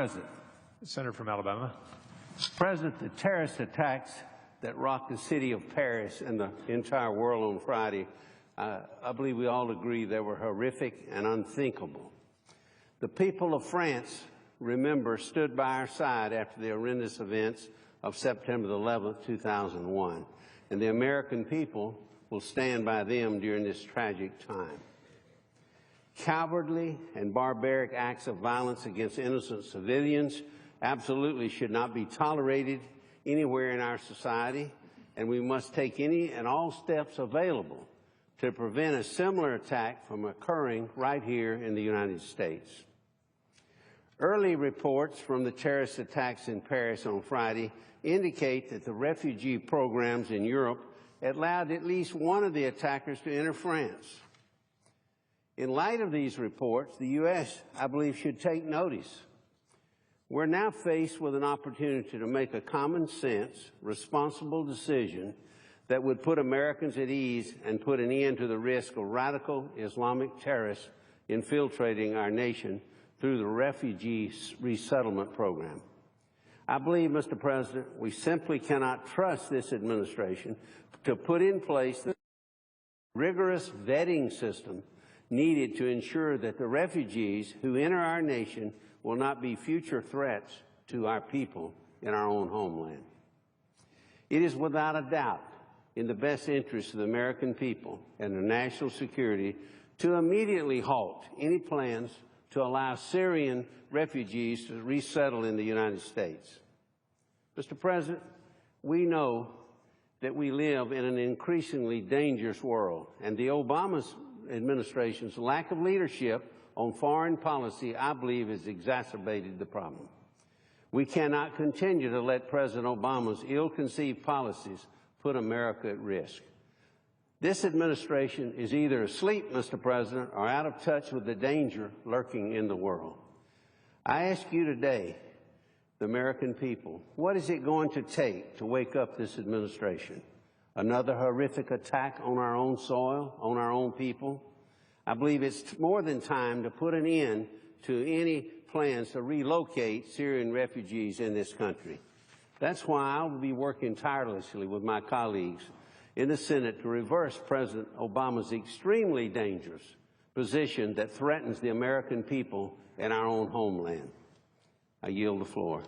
President. Senator from Alabama. President, the terrorist attacks that rocked the city of Paris and the entire world on Friday, I believe we all agree they were horrific and unthinkable. The people of France, remember, stood by our side after the horrendous events of September 11th, 2001, and the American people will stand by them during this tragic time. Cowardly and barbaric acts of violence against innocent civilians absolutely should not be tolerated anywhere in our society, and we must take any and all steps available to prevent a similar attack from occurring right here in the United States. Early reports from the terrorist attacks in Paris on Friday indicate that the refugee programs in Europe allowed at least one of the attackers to enter France. In light of these reports, the U.S., I believe, should take notice. We're now faced with an opportunity to make a common sense, responsible decision that would put Americans at ease and put an end to the risk of radical Islamic terrorists infiltrating our nation through the Refugee Resettlement program. I believe, Mr. President, we simply cannot trust this administration to put in place the rigorous vetting system needed to ensure that the refugees who enter our nation will not be future threats to our people in our own homeland. It is without a doubt in the best interest of the American people and their national security to immediately halt any plans to allow Syrian refugees to resettle in the United States. Mr. President, we know that we live in an increasingly dangerous world, and the Obama administration's lack of leadership on foreign policy, I believe, has exacerbated the problem. We cannot continue to let President Obama's ill-conceived policies put America at risk. This administration is either asleep, Mr. President, or out of touch with the danger lurking in the world. I ask you today, the American people, what is it going to take to wake up this administration? Another horrific attack on our own soil, on our own people? I believe it's more than time to put an end to any plans to relocate Syrian refugees in this country. That's why I will be working tirelessly with my colleagues in the Senate to reverse President Obama's extremely dangerous position that threatens the American people and our own homeland. I yield the floor.